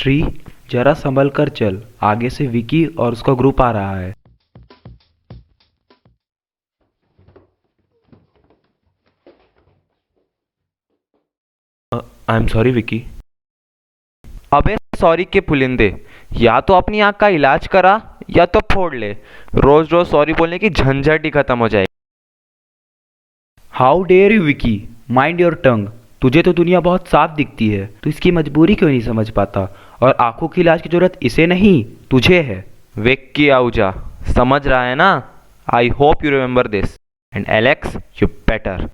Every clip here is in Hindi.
श्री, जरा संभल कर चल। आगे से विकी और उसका ग्रुप आ रहा है। I am sorry Vicky. अबे सॉरी के पुलिंदे, या तो अपनी आँख का इलाज करा या तो फोड़ ले। रोज रोज सॉरी बोलने की झंझट ही खत्म हो जाएगी। How dare you Vicky, mind your tongue. तुझे तो दुनिया बहुत साफ दिखती है, तो इसकी मजबूरी क्यों नहीं समझ पाता? और आंखों की इलाज की जरूरत इसे नहीं, तुझे है। विक्की आहूजा, समझ रहा है ना? I hope you remember this, and Alex you better.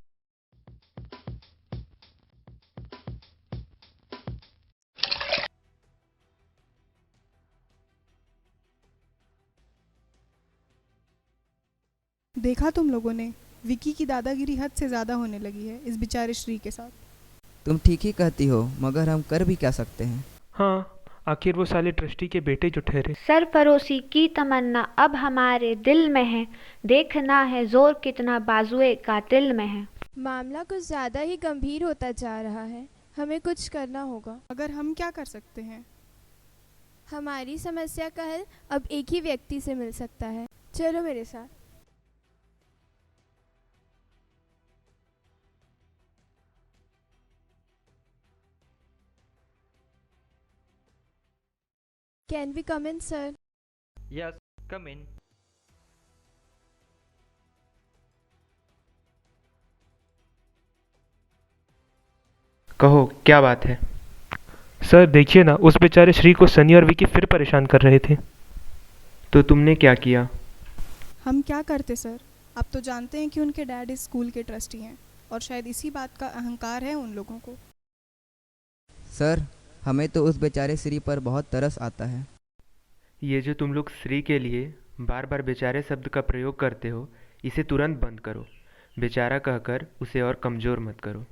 देखा तुम लोगों ने, विकी की दादागिरी हद से ज़्यादा होने लगी है इस बेचारे श्री के साथ। तुम ठीक ही कहती हो, मगर हम कर भी क्या सकते हैं। हाँ, आखिर वो साले ट्रस्टी के बेटे जो ठहरे। सरफरोशी की तमन्ना अब हमारे दिल में है, देखना है जोर कितना बाजुए कातिल में है। मामला कुछ ज़्यादा ही गंभीर होता जा रहा है, हमें कुछ करना होगा। अगर हम क्या कर सकते हैं? हमारी समस्या का हल अब एक ही व्यक्ति से मिल सकता है। चलो मेरे साथ। Can we come in sir? Yes, come in. कहो, क्या बात है? सर देखिए ना, उस बेचारे श्री को सनी और विकी फिर परेशान कर रहे थे। तो तुमने क्या किया? हम क्या करते सर? आप तो जानते हैं कि उनके डैड इस स्कूल के ट्रस्टी हैं, और शायद इसी बात का अहंकार है उन लोगों को। सर, हमें तो उस बेचारे श्री पर बहुत तरस आता है। ये जो तुम लोग श्री के लिए बार बार बेचारे शब्द का प्रयोग करते हो, इसे तुरंत बंद करो। बेचारा कहकर उसे और कमज़ोर मत करो।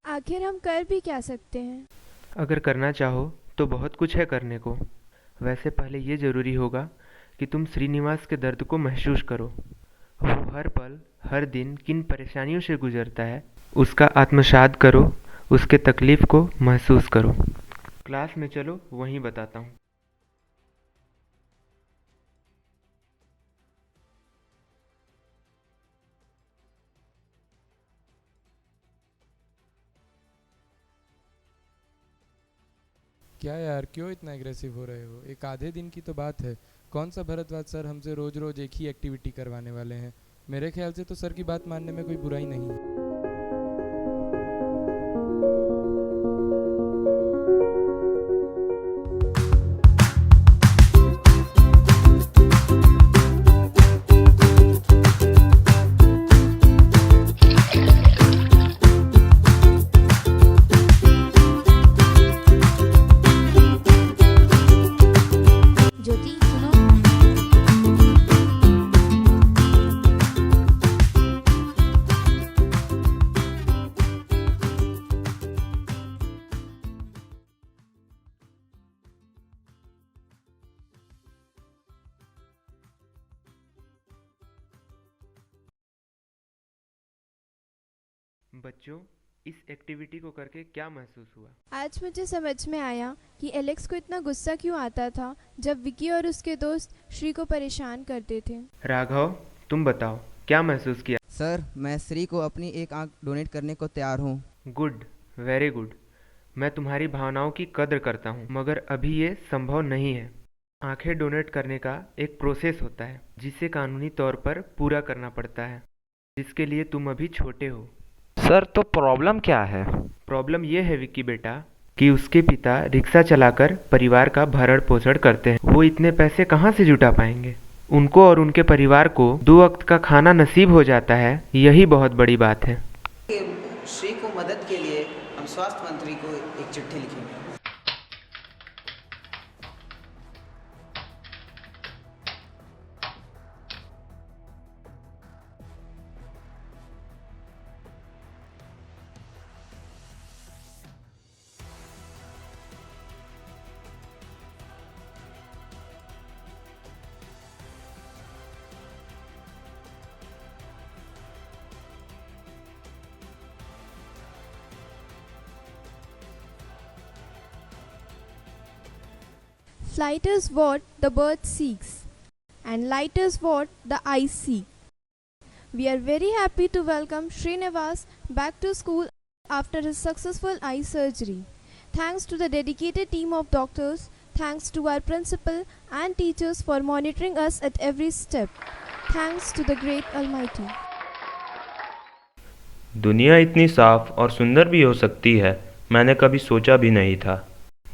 आखिर हम कर भी क्या सकते हैं? अगर करना चाहो तो बहुत कुछ है करने को। वैसे पहले ये ज़रूरी होगा कि तुम श्रीनिवास के दर्द को महसूस करो। वो हर पल हर दिन किन परेशानियों से गुजरता है, उसका आत्मसात करो, उसके तकलीफ़ को महसूस करो। क्लास में चलो, वहीं बताता हूँ। क्या यार, क्यों इतना एग्रेसिव हो रहे हो? एक आधे दिन की तो बात है। कौन सा भरद्वाज सर हमसे रोज रोज एक ही एक्टिविटी करवाने वाले हैं? मेरे ख्याल से तो सर की बात मानने में कोई बुराई नहीं है। ज्योति सुनो। बच्चों, इस एक्टिविटी को करके क्या महसूस हुआ? आज मुझे समझ में आया कि एलेक्स को इतना गुस्सा क्यों आता था जब विकी और उसके दोस्त श्री को परेशान करते थे। राघव, तुम बताओ, क्या महसूस किया? सर, मैं श्री को अपनी एक आंख डोनेट करने को तैयार हूँ। Good, very good. मैं तुम्हारी भावनाओं की कद्र करता हूँ, मगर अभी ये संभव नहीं है। आंखें डोनेट करने का एक प्रोसेस होता है, जिसे कानूनी तौर पर पूरा करना पड़ता है, जिसके लिए तुम अभी छोटे हो। सर, तो प्रॉब्लम क्या है? प्रॉब्लम ये है विक्की बेटा, कि उसके पिता रिक्शा चलाकर परिवार का भरण पोषण करते हैं। वो इतने पैसे कहाँ से जुटा पाएंगे? उनको और उनके परिवार को 2 वक्त का खाना नसीब हो जाता है, यही बहुत बड़ी बात है। श्री को मदद के लिए हम स्वास्थ्य मंत्री को एक चिट्ठी लिखेंगे। Flight is what the bird seeks, and light is what the eyes see. We are very happy to welcome Srinivas back to school after his successful eye surgery. Thanks to the dedicated team of doctors, thanks to our principal and teachers for monitoring us at every step. Thanks to the great Almighty. दुनिया इतनी साफ और सुंदर भी हो सकती है, मैंने कभी सोचा भी नहीं था।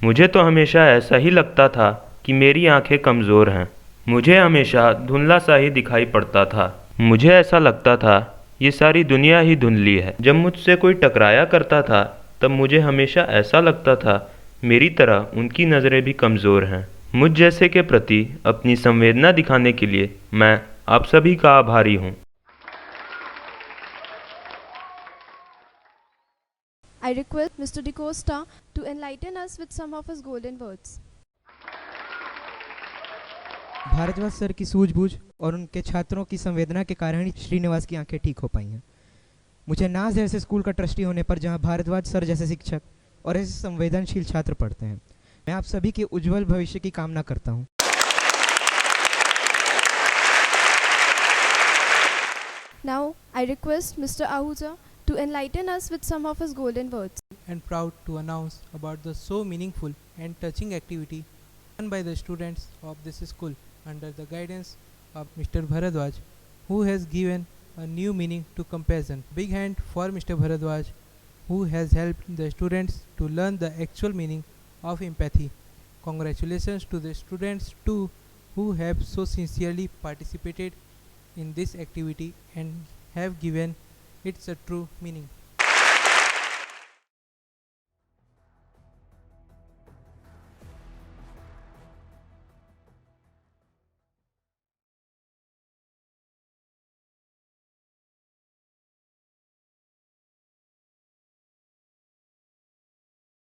मुझे तो हमेशा ऐसा ही लगता था कि मेरी आंखें कमज़ोर हैं। मुझे हमेशा धुंधला सा ही दिखाई पड़ता था। मुझे ऐसा लगता था ये सारी दुनिया ही धुंधली है। जब मुझसे कोई टकराया करता था तब मुझे हमेशा ऐसा लगता था मेरी तरह उनकी नज़रें भी कमज़ोर हैं। मुझ जैसे के प्रति अपनी संवेदना दिखाने के लिए मैं आप सभी का आभारी हूँ। I request Mr. DeCosta to enlighten us with some of his golden words. Bharadwaj sir की सूझबूझ और उनके छात्रों की संवेदना के कारण ही श्रीनिवास की आंखें ठीक हो पाई हैं। मुझे नाज है ऐसे स्कूल का ट्रस्टी होने पर जहां भारद्वाज सर जैसे शिक्षक और ऐसे संवेदनशील छात्र पढ़ते हैं। मैं आप सभी के उज्जवल भविष्य की कामना करता हूं। Now I request Mr. Ahuja to enlighten us with some of his golden words. And proud to announce about the so meaningful and touching activity done by the students of this school under the guidance of Mr. Bharadwaj, who has given a new meaning to compassion. Big hand for Mr. Bharadwaj, who has helped the students to learn the actual meaning of empathy. Congratulations to the students too, who have so sincerely participated in this activity and have given its a true meaning.